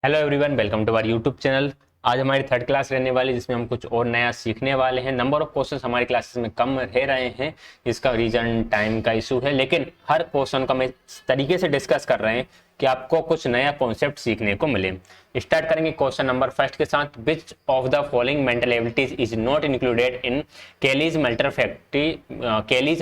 Hello everyone, welcome to our YouTube channel. आज हमारी third class रहने वाली, जिसमें हम कुछ और नया सीखने वाले हैं। नंबर ऑफ क्वेश्चंस हमारी क्लासेस में कम रह रहे हैं, इसका रीजन टाइम का इशू है, लेकिन हर क्वेश्चन का हम इस तरीके से डिस्कस कर रहे हैं कि आपको कुछ नया कॉन्सेप्ट सीखने को मिले। स्टार्ट करेंगे क्वेश्चन नंबर फर्स्ट के साथ। विच of the following mental abilities is not included in केलीज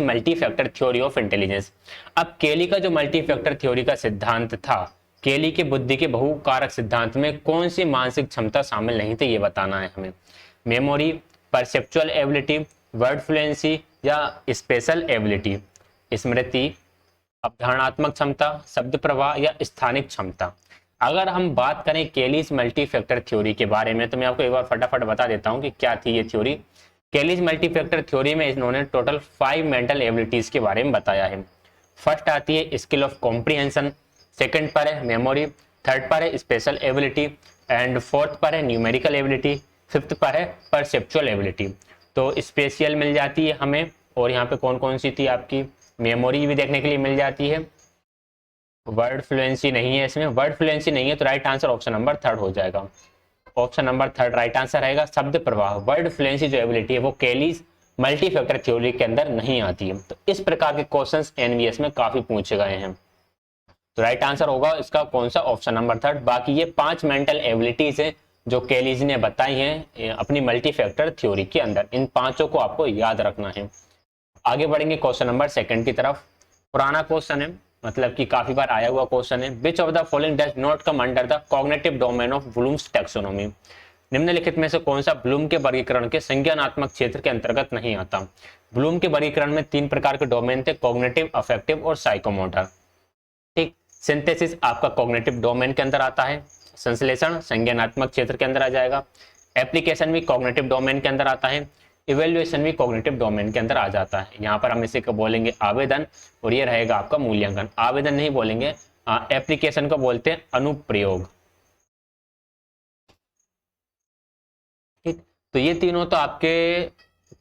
multi factor theory of intelligence. अब केली का जो मल्टी फैक्टर थ्योरी का सिद्धांत था, केली की बुद्धि के बहुकारक सिद्धांत में कौन सी मानसिक क्षमता शामिल नहीं थी, ये बताना है हमें। Memory, perceptual ability, word fluency या स्पेशल एबिलिटी, स्मृति, अवधारणात्मक क्षमता, शब्द प्रवाह या स्थानिक क्षमता। अगर हम बात करें केलीज मल्टी फैक्टर थ्योरी के बारे में, तो मैं आपको एक बार फटाफट बता देता हूं कि क्या थी ये थ्योरी। केलीज मल्टी फैक्टर थ्योरी में इन्होंने टोटल 5 मेंटल एबिलिटीज के बारे में बताया है। फर्स्ट आती है स्किल ऑफ कॉम्प्रिहेंशन, सेकंड पर है मेमोरी, थर्ड पर है स्पेशल एबिलिटी एंड फोर्थ पर है न्यूमेरिकल एबिलिटी, फिफ्थ पर है परसेप्चुअल एबिलिटी। तो स्पेशल मिल जाती है हमें, और यहाँ पे कौन कौन सी थी आपकी, मेमोरी भी देखने के लिए मिल जाती है। वर्ड फ्लुएंसी नहीं है इसमें, वर्ड फ्लुएंसी नहीं है तो right answer option number third हो जाएगा। Option number third right answer रहेगा। शब्द प्रवाह, वर्ड फ्लुएंसी जो एबिलिटी है वो केलीज मल्टी फैक्टर थ्योरी के अंदर नहीं आती है। तो इस प्रकार के क्वेश्चंस एनवीएस में काफी पूछे गए हैं, तो राइट आंसर होगा इसका कौन सा, ऑप्शन नंबर थर्ड। बाकी ये 5 मेंटल एबिलिटीज है जो केलीज ने बताई हैं अपनी मल्टी फैक्टर थ्योरी के अंदर। इन पांचों को आपको याद रखना है। आगे बढ़ेंगे क्वेश्चन नंबर सेकंड की तरफ। पुराना क्वेश्चन है, मतलब कि काफी बार आया हुआ क्वेश्चन है। Which of the following does not come under the cognitive domain of Bloom's taxonomy. निम्नलिखित में से कौन सा ब्लूम के वर्गीकरण के संज्ञानात्मक क्षेत्र के अंतर्गत नहीं आता। ब्लूम के वर्गीकरण में 3 प्रकार के डोमेन थे, कॉग्निटिव, अफेक्टिव और साइकोमोटर। ठीक, सिंथेसिस आपका कॉग्निटिव डोमेन के अंदर आता है, संश्लेषण संज्ञानात्मक क्षेत्र के अंदर आ जाएगा, एप्लीकेशन भी कॉग्निटिव डोमेन के अंदर आता है, इवेल्युएशन भी कॉग्निटिव डोमेन के अंदर आ जाता है। यहाँ पर हम इसे को बोलेंगे आवेदन, और ये रहेगा आपका मूल्यांकन। आवेदन नहीं बोलेंगे, एप्लीकेशन को बोलते हैं अनुप्रयोग। ठीक, तो ये तीनों तो आपके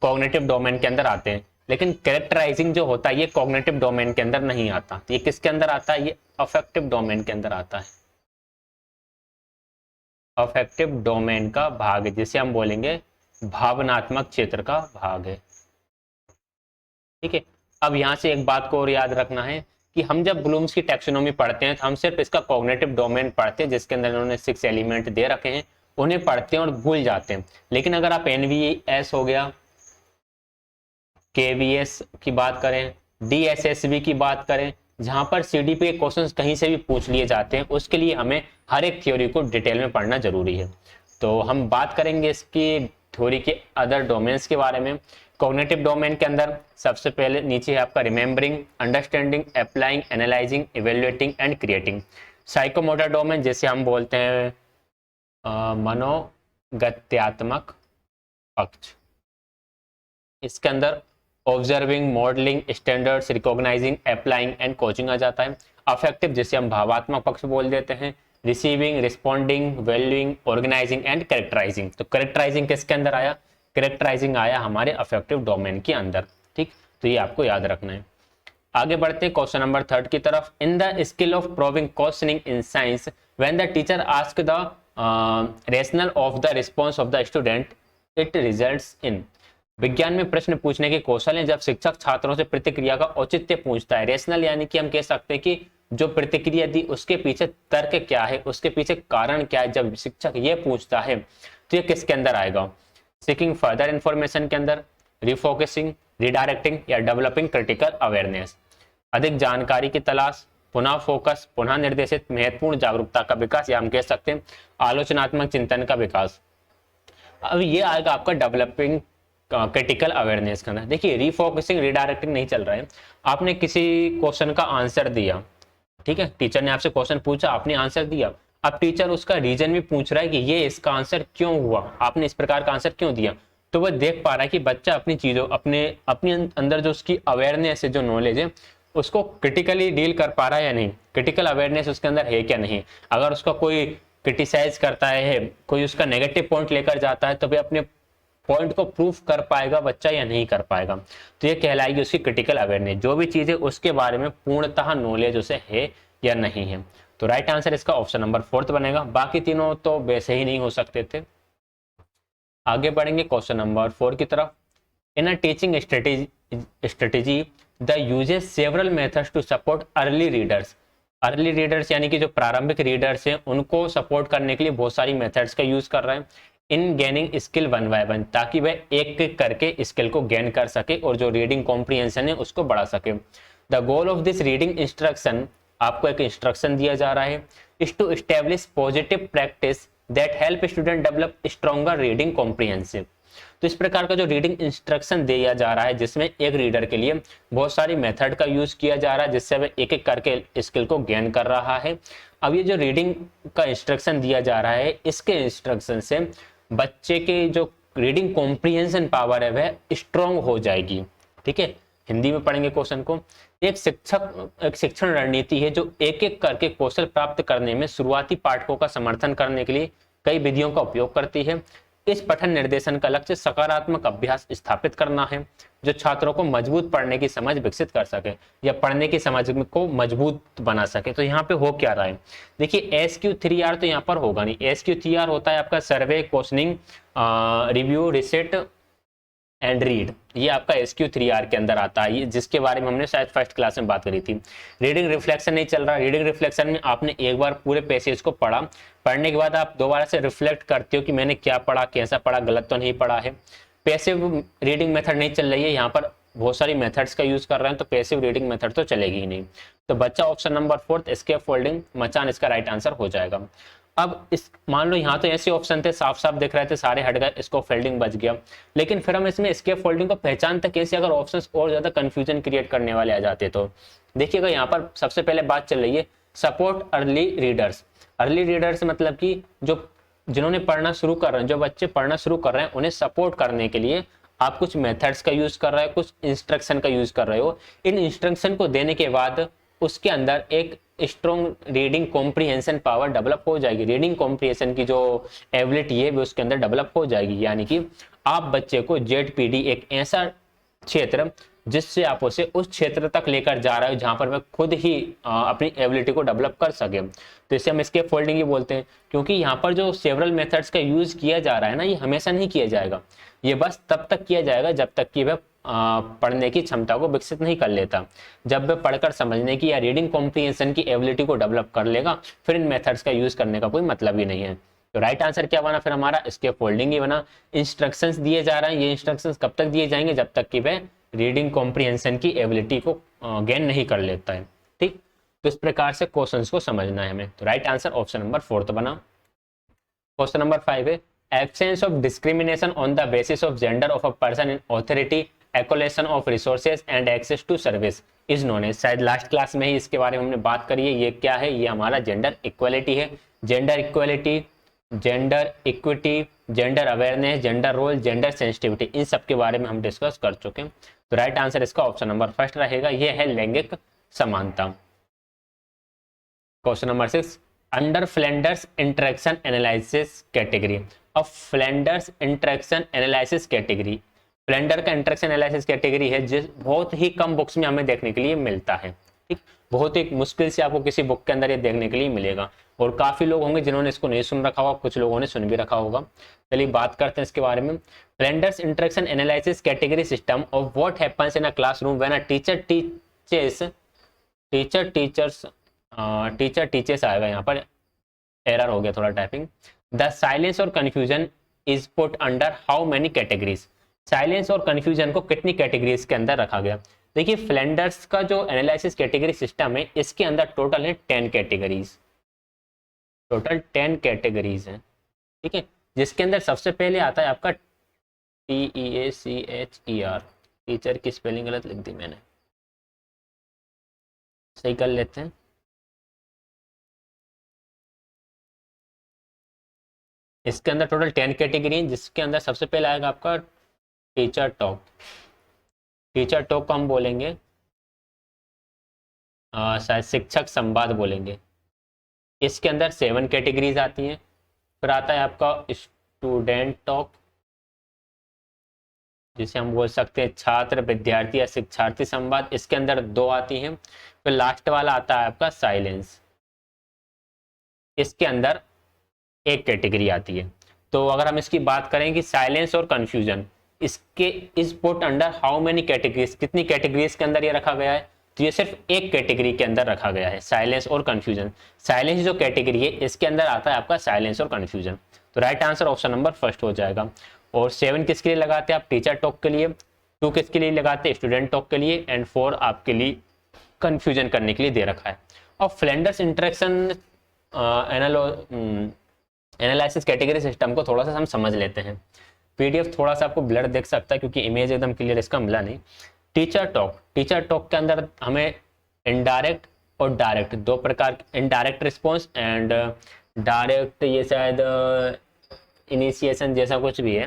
कॉग्निटिव डोमेन के अंदर आते हैं, लेकिन कैरेक्टराइजिंग जो होता है ये कॉग्निटिव डोमेन के अंदर नहीं आता। तो ये किसके अंदर आता है, ये अफेक्टिव डोमेन के अंदर आता है। अफेक्टिव डोमेन का भाग है, जिसे हम बोलेंगे भावनात्मक क्षेत्र का भाग है। ठीक है, अब यहां से एक बात को और याद रखना है कि हम जब ब्लूम्स की टैक्सोनॉमी पढ़ते हैं तो हम सिर्फ इसका कॉग्निटिव डोमेन पढ़ते हैं, जिसके अंदर इन्होंने 6 एलिमेंट दे रखे हैं, उन्हें पढ़ते हैं और भूल जाते हैं। लेकिन अगर आप एनवीएस हो गया, केवीएस की बात करें, डीएसएसबी की बात करें, जहां पर सीडीपी के क्वेश्चंस कहीं से भी पूछ लिए जाते हैं, उसके लिए हमें हर एक थ्योरी को डिटेल में पढ़ना जरूरी है। तो हम बात करेंगे इसकी थ्योरी के अदर डोमेन्स के बारे में। कॉग्निटिव डोमेन के अंदर सबसे पहले नीचे है आपका remembering, understanding, applying, analysing, evaluating and creating. Psychomotor domain, जिसे हम बोलते हैं मनोगत्यात्मक पक्ष, इसके अंदर observing, modelling, standards, recognising, applying and coaching आ जाता है। अफेक्टिव, जिसे हम भावात्मक पक्ष बोल देते हैं, receiving, responding, valuing, organising and characterising. तो कैरेक्टराइजिंग किसके अंदर आया, कैरेक्टराइजिंग आया हमारे अफेक्टिव डोमेन के अंदर। ठीक, तो ये आपको याद रखना है। आगे बढ़ते हैं क्वेश्चन नंबर थर्ड की तरफ। In the skill of proving questioning in science, when the teacher ask the rational of the response of the student, it results in. विज्ञान में प्रश्न पूछने के कौशल है जब शिक्षक छात्रों से प्रतिक्रिया का औचित्य पूछता है। रेशनल यानी कि हम कह सकते हैं कि जो प्रतिक्रिया दी उसके पीछे तर्क क्या है, उसके पीछे कारण क्या है। जब शिक्षक ये पूछता है तो ये किसके अंदर आएगा, सीकिंग फर्दर इंफॉर्मेशन के अंदर, रिफोकसिंग, रिडायरेक्टिंग या डेवलपिंग क्रिटिकल अवेयरनेस। अधिक जानकारी की तलाश, पुनः फोकस, पुनः निर्देशित, महत्वपूर्ण जागरूकता का विकास, या हम कह सकते हैं आलोचनात्मक चिंतन का विकास। अब ये आएगा आपका डेवलपिंग क्रिटिकल अवेयरनेस के अंदर। देखिए, रिफोकसिंग, रिडायरेक्टिंग नहीं चल रहा है। आपने किसी क्वेश्चन का आंसर दिया, ठीक है, टीचर ने आपसे क्वेश्चन पूछा, आपने आंसर दिया। अब टीचर उसका रीजन भी पूछ रहा है कि ये इसका आंसर क्यों हुआ, आपने इस प्रकार का आंसर क्यों दिया। तो वह देख पा रहा है कि बच्चा अपनी चीजों, अपने अंदर जो उसकी अवेयरनेस है, जो नॉलेज है, उसको क्रिटिकली डील कर पा रहा है या नहीं, क्रिटिकल अवेयरनेस उसके अंदर है क्या नहीं। अगर उसका कोई क्रिटिसाइज करता है, कोई उसका नेगेटिव पॉइंट लेकर जाता है, तो भी अपने पॉइंट को प्रूफ कर पाएगा बच्चा या नहीं कर पाएगा। तो ये कहलाएगी उसकी क्रिटिकल अवेयरनेस, जो भी चीज है उसके बारे में पूर्णतः नॉलेज उसे है या नहीं है। तो राइट आंसर इसका ऑप्शन नंबर 4 बनेगा। बाकी तीनों तो वैसे ही नहीं हो सकते थे। आगे बढ़ेंगे क्वेश्चन नंबर 4 की तरफ। In a teaching strategy the uses several methods to support early readers. Early readers यानी कि जो प्रारंभिक रीडर्स हैं उनको सपोर्ट करने के लिए बहुत सारी मेथड्स का यूज कर रहे हैं in gaining skill one by one, ताकि वह एक एक करके स्किल को गेन कर सके और जो रीडिंग कॉम्प्रिहेंशन है उसको बढ़ा सके। The goal of this reading instruction, आपको एक इंस्ट्रक्शन दिया जा रहा है, is to establish positive practice that help student develop stronger reading comprehensive. तो इस प्रकार का जो रीडिंग इंस्ट्रक्शन दिया जा रहा है जिसमें एक रीडर के लिए बहुत सारी मेथड का यूज किया जा रहा है जिससे वह एक एक करके स्किल को गेन कर रहा है। अब ये जो रीडिंग का इंस्ट्रक्शन दिया जा रहा है इसके इंस्ट्रक्शन से बच्चे के जो रीडिंग कॉम्प्रिहेंशन पावर है वह स्ट्रॉन्ग हो जाएगी। ठीक है, हिंदी में पढ़ेंगे क्वेश्चन को। एक शिक्षण रणनीति है जो एक एक करके कौशल प्राप्त करने में शुरुआती पाठकों का समर्थन करने के लिए कई विधियों का उपयोग करती है। इस पठन निर्देशन का लक्ष्य सकारात्मक अभ्यास स्थापित करना है जो छात्रों को मजबूत पढ़ने की समझ विकसित कर सके या पढ़ने की समझ को मजबूत बना सके। तो यहाँ पे हो क्या रहा है, देखिए SQ3R तो यहाँ पर होगा नहीं। SQ3R होता है आपका survey, questioning, review, reset and read. ये आपका SQ3R के अंदर आता है, जिसके बारे में हमने शायद फर्स्ट क्लास में बात करी थी। रीडिंग रिफ्लेक्शन नहीं चल रहा। रीडिंग रिफ्लेक्शन में आपने एक बार पूरे पैसेज को पढ़ा, पढ़ने के बाद आप दोबारा से रिफ्लेक्ट करते हो कि मैंने क्या पढ़ा, कैसा पढ़ा, गलत तो नहीं पढ़ा है। पैसिव रीडिंग मेथड नहीं चल रही है, यहाँ पर बहुत सारी मेथड्स का यूज कर रहे हैं, तो पैसिव रीडिंग मेथड तो चलेगी ही नहीं। तो बच्चा ऑप्शन नंबर 4 एस्केप फोल्डिंग मचान इसका राइट आंसर हो जाएगा। अब इस मान लो यहाँ तो ऐसे ऑप्शन थे, साफ साफ दिख रहे थे, सारे हट गए, इसको फोल्डिंग बच गया। लेकिन फिर हम इसमें एस्केप फोल्डिंग को पहचानते कैसे अगर ऑप्शंस और ज्यादा कंफ्यूजन क्रिएट करने वाले आ जाते तो। देखिएगा यहाँ पर सबसे पहले बात चल रही है support early readers. Early readers मतलब कि जो जिन्होंने पढ़ना शुरू कर रहे हैं, जो बच्चे पढ़ना शुरू कर रहे हैं, उन्हें सपोर्ट करने के लिए आप कुछ मेथड्स का यूज कर रहे हो, कुछ इंस्ट्रक्शन का यूज कर रहे हो। इन इंस्ट्रक्शन को देने के बाद उसके अंदर एक strong reading comprehension power develop हो जाएगी। रीडिंग कॉम्प्रिहेंशन की जो एबिलिटी है वो उसके अंदर डेवलप हो जाएगी। यानी कि आप बच्चे को ZPD एक ऐसा क्षेत्र जिससे आप उसे उस क्षेत्र तक लेकर जा रहे हो जहां पर वह खुद ही अपनी एबिलिटी को डेवलप कर सके। तो इसे हम इसके फोल्डिंग ही बोलते हैं, क्योंकि यहाँ पर जो सेवरल मेथड्स का यूज किया जा रहा है ना, ये हमेशा नहीं किया जाएगा। ये बस तब तक किया जाएगा जब तक कि वह पढ़ने की क्षमता को विकसित नहीं कर लेता। जब वह पढ़कर समझने की या रीडिंग कॉम्प्रिहेंशन की एबिलिटी को डेवलप कर लेगा, फिर इन मेथड्स का यूज करने का कोई मतलब ही नहीं है। तो राइट आंसर क्या बना फिर हमारा, इसके फोल्डिंग ही बना। इंस्ट्रक्शंस दिए जा रहे हैं, ये इंस्ट्रक्शंस कब तक दिए जाएंगे, जब तक कि वह रीडिंग कॉम्प्रिहेंशन की एबिलिटी को गेन नहीं कर लेता है। ठीक, तो इस प्रकार से क्वेश्चंस को समझना है हमें। तो राइट आंसर ऑप्शन नंबर 4 तो बना। क्वेश्चन नंबर 5 है absence of discrimination on the basis of gender of a person in authority, equalisation of resources and access to service is known as. शायद लास्ट क्लास में ही इसके बारे में हमने बात करी है। ये क्या है, ये हमारा जेंडर इक्वलिटी है। Gender equality, gender equity, gender awareness, gender role, gender sensitivity, इन सब के बारे में हम डिस्कस कर चुके हैं। तो राइट आंसर इसका ऑप्शन नंबर 1 रहेगा, ये है लैंगिक समानता। Question number 6 under Flanders interaction analysis category. अब Flanders interaction analysis category, Flander का इंटरेक्शन एनालिसिस कैटेगरी है जिस बहुत ही कम बुक्स में हमें देखने के लिए मिलता है। ठीक, बहुत ही मुश्किल से आपको किसी बुक के अंदर ये देखने के लिए मिलेगा, और काफी लोग होंगे जिन्होंने इसको नहीं सुन रखा होगा, कुछ लोगों ने सुन भी रखा होगा। चलिए बात करते हैं इसके बारे में। Flanders interaction analysis category system of what happens in a classroom when a teacher teachers आएगा, यहाँ पर एरर हो गया थोड़ा टाइपिंग। द साइलेंस और confusion is put under how many categories. Silence और कंफ्यूजन को कितनी कैटेगरीज के अंदर रखा गया। देखिए फ्लेंडर्स का जो एनालिसिस कैटेगरी सिस्टम है इसके अंदर टोटल है 10 कैटेगरीज, टोटल 10 कैटेगरीज हैं। ठीक है, जिसके अंदर सबसे पहले आता है आपका TEACHER। टीचर की स्पेलिंग गलत लिख दी मैंने, सही कर लेते हैं। इसके अंदर टोटल 10 कैटेगरी है, जिसके अंदर सबसे पहले आएगा आपका टीचर टॉक। टीचर टॉक को हम बोलेंगे शायद शिक्षक संवाद बोलेंगे। इसके अंदर 7 कैटेगरीज आती हैं। फिर आता है आपका स्टूडेंट टॉक, जिसे हम बोल सकते हैं छात्र विद्यार्थी या शिक्षार्थी संवाद। इसके अंदर 2 आती हैं। फिर लास्ट वाला आता है आपका साइलेंस। इसके अंदर एक कैटेगरी आती है। तो अगर हम इसकी बात करें कि साइलेंस और कंफ्यूजन, इसके is put under how many categories, कितनी कैटेगरीज के अंदर ये रखा गया है, तो ये सिर्फ एक कैटेगरी के अंदर रखा गया है, साइलेंस और कंफ्यूजन। साइलेंस जो कैटेगरी है इसके अंदर आता है आपका साइलेंस और कंफ्यूजन। तो right answer option number first हो जाएगा। और 7 किसके लिए लगाते हैं आप, टीचर टॉक के लिए, 2 किसके लिए लगाते हैं, स्टूडेंट टॉक के लिए, एंड 4 आपके लिए कंफ्यूजन करने के लिए दे रखा है। और Flanders interaction analysis category system को थोड़ा सा हम समझ लेते हैं। पीडीएफ थोड़ा सा आपको ब्लर देख सकता है क्योंकि इमेज एकदम क्लियर इसका मिला नहीं। टीचर टॉक के अंदर हमें इनडायरेक्ट और डायरेक्ट दो प्रकार, इनडायरेक्ट रिस्पॉन्स एंड डायरेक्ट, ये शायद इनिशिएशन जैसा कुछ भी है।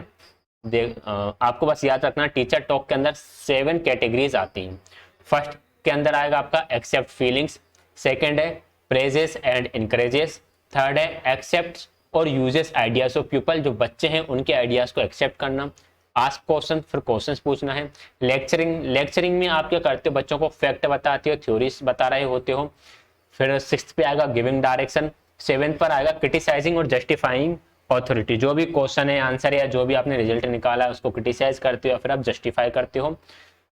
आपको बस याद रखना टीचर टॉक के अंदर 7 कैटेगरीज आती हैं। फर्स्ट के अंदर आएगा आपका एक्सेप्ट फीलिंग्स, सेकंड है प्रेजेस एंड इनकरेजेस, थर्ड है एक्सेप्ट और यूजेस आइडियाज ऑफ पीपल, जो बच्चे हैं उनके आइडियाज को एक्सेप्ट करना, आस्क क्वेश्चन, फिर क्वेश्चंस पूछना है। लेक्चरिंग में आप क्या करते हो, बच्चों को फैक्ट बताते हो, थ्योरीज बता रहे होते हो। फिर 6th पे आएगा गिविंग डायरेक्शन, 7th पर आएगा क्रिटिसाइजिंग और जस्टिफाइंग ऑथोरिटी, जो भी क्वेश्चन है आंसर या जो भी आपने रिजल्ट निकाला है उसको क्रिटिसाइज करते हो या फिर आप जस्टिफाई करते हो।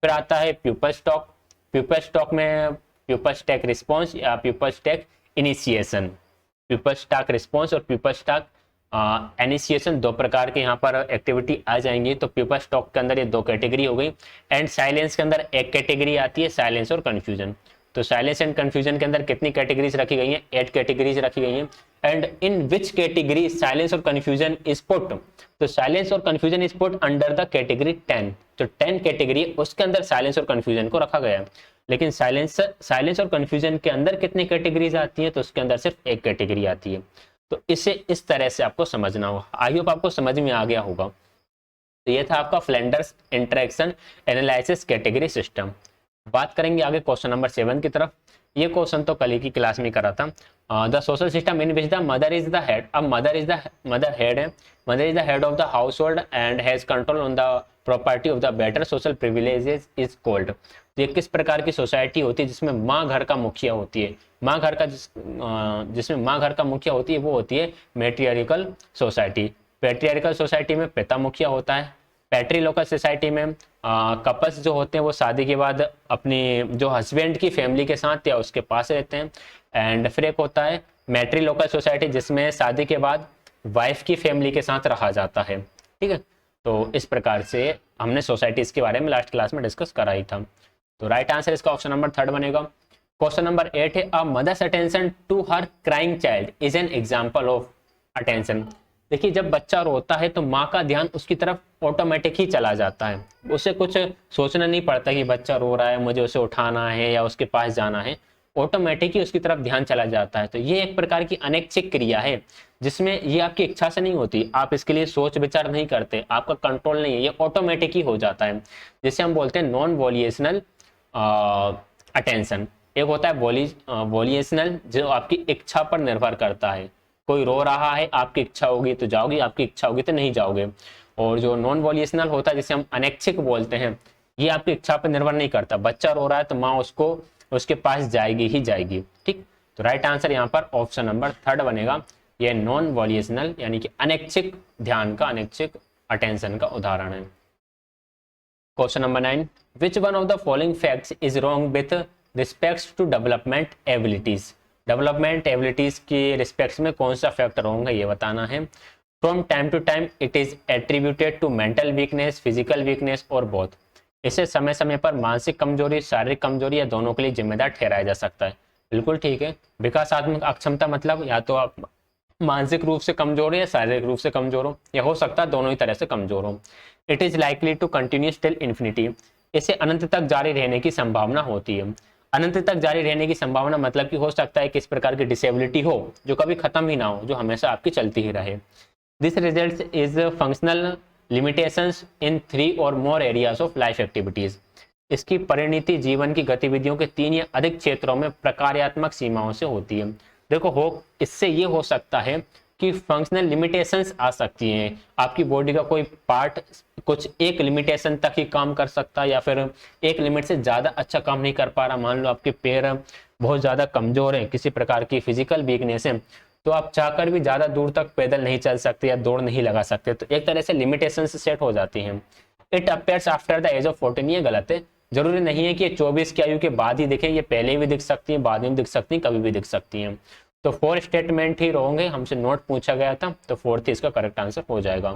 फिर आता है प्यूपल्स टॉक में प्यूपल्स टेक रिस्पॉन्स या pupils take initiation. Pupils talk response और प्यूपल्स टॉक इनिशिएशन, दो प्रकार के यहाँ पर एक्टिविटी आ जाएंगी। तो प्यूपल्स टॉक के अंदर ये 2 कैटेगरी हो गई। एंड साइलेंस के अंदर एक कैटेगरी आती है, साइलेंस और कंफ्यूजन। तो साइलेंस एंड कंफ्यूजन के अंदर कितनी कैटेगरीज रखी गई हैं, 8 कैटेगरीज रखी गई हैं। And in which category silence और कंफ्यूजन इज पुट, तो साइलेंस और confusion is put under the category 10। जो 10 कैटेगरी है उसके अंदर साइलेंस और कंफ्यूजन को रखा गया है। लेकिन साइलेंस और कंफ्यूजन के अंदर कितनी कैटेगरीज आती हैं, तो उसके अंदर सिर्फ एक कैटेगरी आती है। तो इसे इस तरह से आपको समझना होगा। आई होप आपको समझ में आ गया होगा। तो ये था आपका Flanders interaction analysis category system. बात करेंगे आगे क्वेश्चन नंबर 7 की तरफ। ये क्वेश्चन तो कल ही की क्लास में करा था। The social system in which the mother is the head. अब mother is the head of the household and has control on the property of the better social privileges is called. तो ये किस प्रकार की society होती है जिसमें माँ घर का मुखिया होती है। माँ घर का जिसमें माँ घर का मुखिया होती है वो होती है मैट्रियार्कल सोसाइटी। पैट्रियार्कल सोसाइटी में पिता मुखिया होता है। पैट्रीलोकल सोसाइटी में कपल्स जो होते हैं वो शादी के बाद अपनी जो हस्बैंड की फैमिली के साथ या उसके पास रहते हैं। एंड फिर एक होता है मैट्रीलोकल सोसाइटी जिसमें शादी के बाद वाइफ की फैमिली के साथ रहा जाता है। ठीक है, तो इस प्रकार से हमने सोसाइटीज के बारे में लास्ट क्लास में डिस्कस करा ही था। तो राइट आंसर इसका ऑप्शन नंबर 3 बनेगा। क्वेश्चन नंबर 8 है a mother's attention to her crying child is an example of attention. देखिए जब बच्चा रोता है तो माँ का ध्यान उसकी तरफ ऑटोमेटिक ही चला जाता है, उसे कुछ सोचना नहीं पड़ता कि बच्चा रो रहा है मुझे उसे उठाना है या उसके पास जाना है, ऑटोमेटिक ही उसकी तरफ ध्यान चला जाता है। तो ये एक प्रकार की अनैच्छिक क्रिया है जिसमें ये आपकी इच्छा से नहीं होती, आप इसके लिए सोच विचार नहीं करते, आपका कंट्रोल नहीं है, ये ऑटोमेटिक ही हो जाता है, जिसे हम बोलते हैं नॉन वॉल्यूशनल अटेंशन। एक होता है वॉल्यूशनल जो आपकी इच्छा पर निर्भर करता है, कोई रो रहा है आपकी इच्छा होगी तो जाओगी, आपकी इच्छा होगी तो नहीं जाओगे। और जो नॉन वॉल्यूशनल होता है जिसे हम अनैच्छिक बोलते हैं, ये आपकी इच्छा पर निर्भर नहीं करता, बच्चा रो रहा है तो माँ उसको उसके पास जाएगी ही जाएगी। ठीक, तो राइट आंसर यहाँ पर ऑप्शन नंबर 3 बनेगा। ये नॉन वॉल्यूशनल यानी कि अनैच्छिक ध्यान का, अनैच्छिक अटेंशन का उदाहरण है। Question number 9, which one of the following facts is wrong with respect to development abilities. Development abilities के रिस्पेक्ट में कौन सा फैक्ट रॉन्ग है ये बताना है। From time to time it is attributed to mental weakness, physical weakness और both. इसे समय समय पर मानसिक कमजोरी, शारीरिक कमजोरी या दोनों के लिए जिम्मेदार ठहराया जा सकता है। बिल्कुल ठीक है। विकासात्मक अक्षमता मतलब या तो आप मानसिक रूप से कमजोर हो या शारीरिक रूप से कमजोर हो, या हो सकता है दोनों ही तरह से कमजोर हो। It is likely to continue till infinity. इसे अनंत तक जारी रहने की संभावना होती है। अनंत तक जारी रहने की संभावना मतलब कि हो सकता है कि इस प्रकार की डिसेबिलिटी हो जो कभी खत्म ही ना हो, जो हमेशा आपकी चलती ही रहे। This result is functional limitations in 3 or more areas of life activities. इसकी परिणति जीवन की गतिविधियों के 3 या अधिक क्षेत्रों में प्रकार्यात्मक सीमाओं से होती है। देखो हो इससे ये हो सकता है कि फंक्शनल लिमिटेशंस आ सकती हैं, आपकी बॉडी का कोई पार्ट कुछ एक लिमिटेशन तक ही काम कर सकता है या फिर एक लिमिट से ज़्यादा अच्छा काम नहीं कर पा रहा। मान लो आपके पैर बहुत ज़्यादा कमज़ोर हैं, किसी प्रकार की फिजिकल वीकनेस है, तो आप चाहकर भी ज़्यादा दूर तक पैदल नहीं चल सकते या दौड़ नहीं लगा सकते, तो एक तरह से लिमिटेशन सेट हो जाती हैं। It appears after the age of 14, ये गलत है। जरूरी नहीं है कि 24 की आयु के बाद ही दिखें, ये पहले भी दिख सकती हैं, बाद में दिख सकती हैं, कभी भी दिख सकती हैं। तो 4 स्टेटमेंट ही होंगे, हमसे नोट पूछा गया था, तो 4th इसका करेक्ट आंसर हो जाएगा।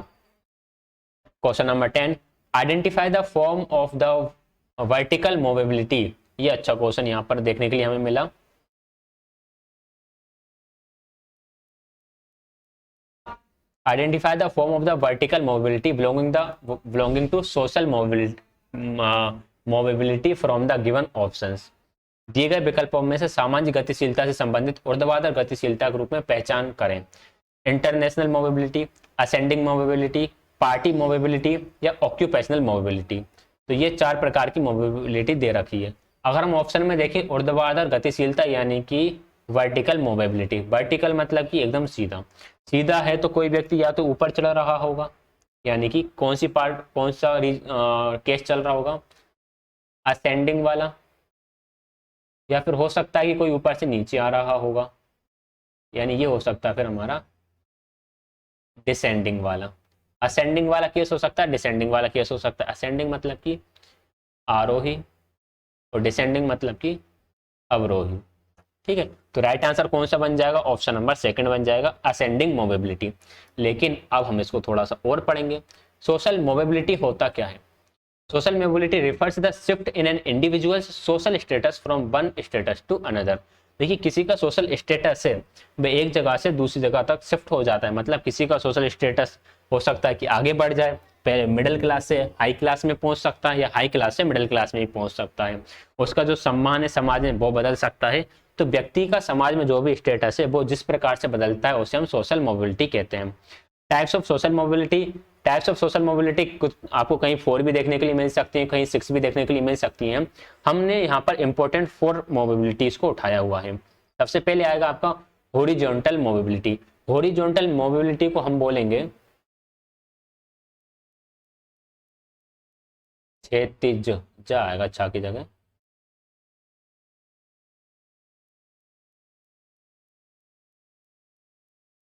Question number 10, identify the form of the vertical mobility. ये अच्छा क्वेश्चन यहाँ पर देखने के लिए हमें मिला। Identify the form of the vertical mobility belonging to social mobility from the given options. दिए गए विकल्पों में से सामाजिक गतिशीलता से संबंधित ऊर्ध्वाधर गतिशीलता के रूप में पहचान करें। International mobility, ascending mobility, party mobility या ऑक्यूपेशनल मोबिलिटी। तो ये 4 प्रकार की मोबिलिटी दे रखी है। अगर हम ऑप्शन में देखें ऊर्ध्वाधर गतिशीलता यानी कि वर्टिकल मोबिलिटी, वर्टिकल मतलब कि एकदम सीधा, सीधा है तो कोई व्यक्ति या तो ऊपर चल रहा होगा, यानी कि कौन सा केस चल रहा होगा, असेंडिंग वाला, या फिर हो सकता है कि कोई ऊपर से नीचे आ रहा होगा, यानी ये हो सकता है फिर हमारा डिसेंडिंग वाला। असेंडिंग वाला केस हो सकता है, डिसेंडिंग वाला केस हो सकता है। असेंडिंग मतलब कि आरोही और डिसेंडिंग मतलब कि अवरोही। ठीक है, तो राइट आंसर कौन सा बन जाएगा? ऑप्शन नंबर 2 बन जाएगा, असेंडिंग मोबिलिटी। लेकिन अब हम इसको थोड़ा सा और पढ़ेंगे। सोशल मोबिलिटी होता क्या है? Social mobility refers the shift in an individual's social status from one status to another. देखिए, किसी का सोशल स्टेटस है वह एक जगह से दूसरी जगह तक शिफ्ट हो जाता है। मतलब किसी का सोशल स्टेटस हो सकता है कि आगे बढ़ जाए, पहले मिडिल क्लास से हाई क्लास में पहुंच सकता है, या हाई क्लास से मिडिल क्लास में भी पहुंच सकता है। उसका जो सम्मान है समाज में वो बदल सकता है। तो व्यक्ति का समाज में जो भी स्टेटस है वो जिस प्रकार से बदलता है उसे हम सोशल मोबिलिटी कहते हैं। Types of social mobility, types of social mobility कुछ आपको कहीं 4 भी देखने के लिए मिल सकती है, कहीं 6 भी देखने के लिए मिल सकती हैं। हमने यहाँ पर इंपॉर्टेंट 4 मोबिलिटीज को उठाया हुआ है। सबसे पहले आएगा आपका हॉरिजॉन्टल मोबिलिटी। हॉरिजॉन्टल मोबिलिटी को हम बोलेंगे क्षैतिज, जा आएगा छा की जगह,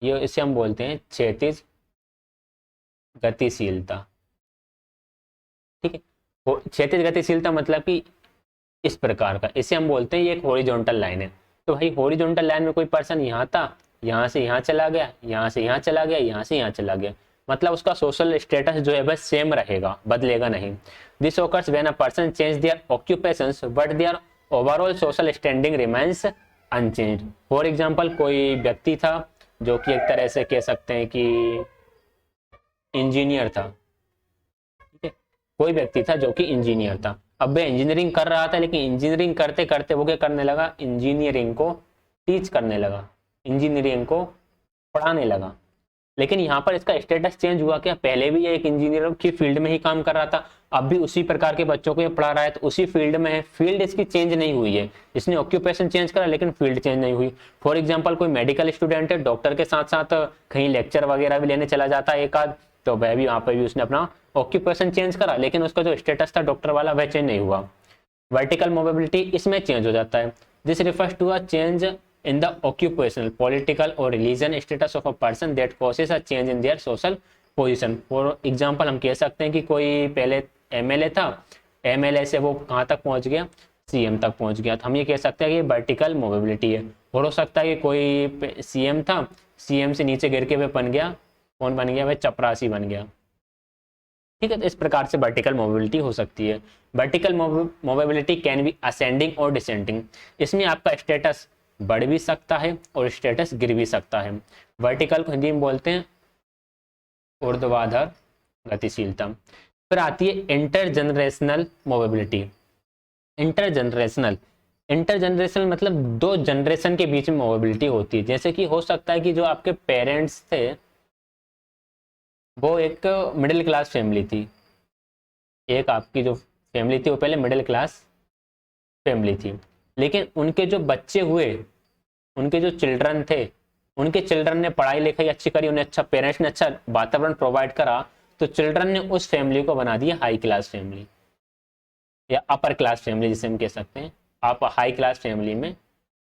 ये इसे हम बोलते हैं क्षैतिज गतिशीलता। ठीक है, क्षैतिज गतिशीलता मतलब कि इस प्रकार का, इसे हम बोलते हैं ये एक हॉरिजॉन्टल लाइन है। तो भाई हॉरिजॉन्टल लाइन में कोई पर्सन यहाँ था, यहाँ से यहाँ चला गया, यहाँ से यहाँ चला गया, यहाँ से यहाँ चला गया, मतलब उसका सोशल स्टेटस जो है बस सेम रहेगा, बदलेगा नहीं। This occurs when a person change their occupations but their overall social standing remains unchanged. For example, कोई व्यक्ति था जो कि एक तरह से कह सकते हैं कि इंजीनियर था। ठीक है, कोई व्यक्ति था जो कि इंजीनियर था। अब वह इंजीनियरिंग कर रहा था, लेकिन इंजीनियरिंग करते करते वो क्या करने लगा? इंजीनियरिंग को टीच करने लगा, इंजीनियरिंग को पढ़ाने लगा। लेकिन यहाँ पर इसका स्टेटस चेंज हुआ क्या? पहले भी ये एक इंजीनियर की फील्ड में ही काम कर रहा था, अब भी उसी प्रकार के बच्चों को ये पढ़ा रहा है, तो उसी फील्ड में है, फील्ड इसकी चेंज नहीं हुई है। इसने ऑक्यूपेशन चेंज करा लेकिन फील्ड चेंज नहीं हुई। फॉर एग्जाम्पल, कोई मेडिकल स्टूडेंट है, डॉक्टर के साथ साथ कहीं लेक्चर वगैरह भी लेने चला जाता है एक आध, तो वह भी वहाँ पर भी उसने अपना ऑक्यूपेशन चेंज करा, लेकिन उसका जो स्टेटस था डॉक्टर वाला वह चेंज नहीं हुआ। वर्टिकल मोबिलिटी इसमें चेंज हो जाता है। This refers to a change in the occupational, political or religion status of a person that causes a change in their social position. For example, हम कह सकते हैं कि कोई पहले एमएलए था, एमएलए से वो कहाँ तक पहुँच गया? सीएम तक पहुँच गया। तो हम ये कह सकते हैं कि वर्टिकल मोबिलिटी है। और हो सकता है कि कोई सीएम था, सीएम से नीचे गिर के वह बन गया, कौन बन गया? वह चपरासी बन गया। ठीक है, तो इस प्रकार से वर्टिकल मोबिलिटी हो सकती है। Vertical mobility can be ascending और डिसेंडिंग। इसमें आपका स्टेटस बढ़ भी सकता है और स्टेटस गिर भी सकता है। वर्टिकल को हिंदी में बोलते हैं ऊर्ध्वाधर गतिशीलता। फिर आती है इंटरजनरेशनल मोबिलिटी। इंटरजनरेशनल, इंटरजनरेशनल मतलब 2 जनरेशन के बीच में मोबिलिटी होती है। जैसे कि हो सकता है कि जो आपके पेरेंट्स थे वो एक मिडिल क्लास फैमिली थी, एक आपकी जो फैमिली थी वो पहले मिडिल क्लास फैमिली थी, लेकिन उनके जो बच्चे हुए, उनके जो चिल्ड्रन थे, उनके चिल्ड्रन ने पढ़ाई लिखाई अच्छी करी, उन्हें अच्छा, पेरेंट्स ने अच्छा वातावरण प्रोवाइड करा, तो चिल्ड्रन ने उस फैमिली को बना दिया हाई क्लास फैमिली या अपर क्लास फैमिली, जिसे हम कह सकते हैं। आप हाई क्लास फैमिली में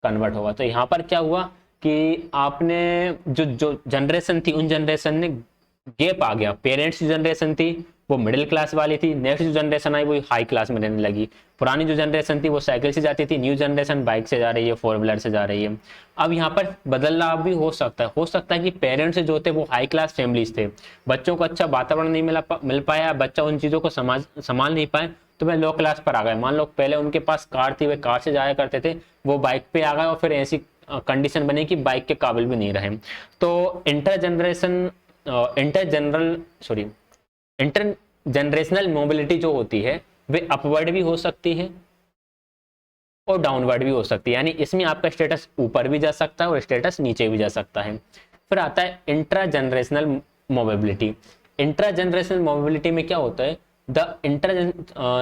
कन्वर्ट होगा। तो यहाँ पर क्या हुआ कि आपने जो जो जनरेशन थी, उन जनरेशन ने गैप आ गया। पेरेंट्स की जनरेशन थी वो मिडिल क्लास वाली थी, नेक्स्ट जो जनरेशन आई वो हाई क्लास में रहने लगी। पुरानी जो जनरेशन थी वो साइकिल से जाती थी, न्यू जनरेशन बाइक से जा रही है, फोर व्हीलर से जा रही है। अब यहाँ पर बदलाव भी हो सकता है कि पेरेंट्स जो थे वो हाई क्लास फैमिलीज थे, बच्चों को अच्छा वातावरण नहीं मिल पाया, बच्चा उन चीज़ों को संभाल नहीं पाए, तो वह लो क्लास पर आ गए। मान लो पहले उनके पास कार थी, वे कार से जाया करते थे, वो बाइक पे आ गए और फिर ऐसी कंडीशन बनी कि बाइक के काबिल भी नहीं रहे। तो इंटर जनरेशनल मोबिलिटी जो होती है वे अपवर्ड भी हो सकती है और डाउनवर्ड भी हो सकती है, यानी इसमें आपका स्टेटस ऊपर भी जा सकता है और स्टेटस नीचे भी जा सकता है। फिर आता है intra generational mobility. Intra generational mobility में क्या होता है, the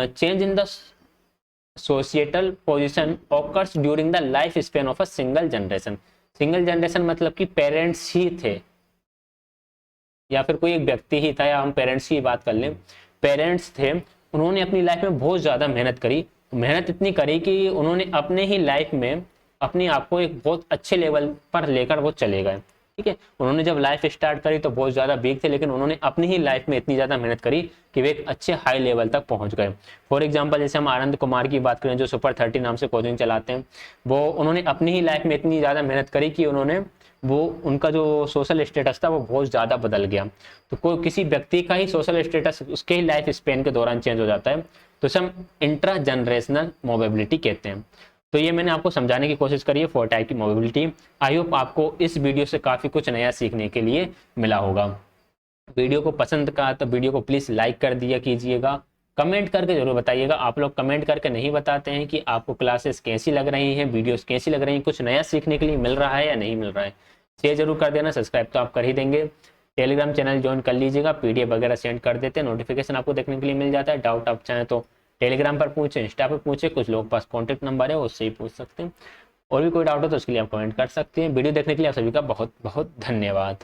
change in the societal position occurs during the life span of a single generation. Single generation मतलब कि पेरेंट्स ही थे या फिर कोई एक व्यक्ति ही था, या हम पेरेंट्स की बात कर लें, पेरेंट्स थे, उन्होंने अपनी लाइफ में बहुत ज़्यादा मेहनत करी, मेहनत इतनी करी कि उन्होंने अपने ही लाइफ में अपने आप को एक बहुत अच्छे लेवल पर लेकर वो चले गए। ठीक है, उन्होंने जब लाइफ स्टार्ट करी तो बहुत ज़्यादा वीक थे, लेकिन उन्होंने अपनी ही लाइफ में इतनी ज़्यादा मेहनत करी कि वे एक अच्छे हाई लेवल तक पहुंच गए। फॉर एग्जांपल जैसे हम आनंद कुमार की बात करें जो सुपर 30 नाम से कोचिंग चलाते हैं, वो उन्होंने अपनी ही लाइफ में इतनी ज़्यादा मेहनत करी कि उनका जो सोशल स्टेटस था वो बहुत ज़्यादा बदल गया। तो कोई किसी व्यक्ति का ही सोशल स्टेटस उसके ही लाइफ स्पेन के दौरान चेंज हो जाता है, तो इसे हम इंट्रा जनरेशनल मोबिलिटी कहते हैं। तो ये मैंने आपको समझाने की कोशिश करी है 4 टाइप की मोबिलिटी। आई होप आपको इस वीडियो से काफ़ी कुछ नया सीखने के लिए मिला होगा। वीडियो को पसंद का तो वीडियो को प्लीज़ लाइक कर दिया कीजिएगा, कमेंट करके जरूर बताइएगा। आप लोग कमेंट करके नहीं बताते हैं कि आपको क्लासेस कैसी लग रही हैं, वीडियोस कैसी लग रही हैं, कुछ नया सीखने के लिए मिल रहा है या नहीं मिल रहा है। शेयर जरूर कर देना, सब्सक्राइब तो आप कर ही देंगे। टेलीग्राम चैनल ज्वाइन कर लीजिएगा, पीडीएफ वगैरह सेंड कर देते हैं, नोटिफिकेशन आपको देखने के लिए मिल जाता है। डाउट आप चाहें तो टेलीग्राम पर पूछें, इंस्टा पर पूछें, कुछ लोग पास कॉन्टैक्ट नंबर है उससे ही पूछ सकते हैं। और भी कोई डाउट हो तो उसके लिए आप कमेंट कर सकते हैं। वीडियो देखने के लिए आप सभी का बहुत बहुत धन्यवाद।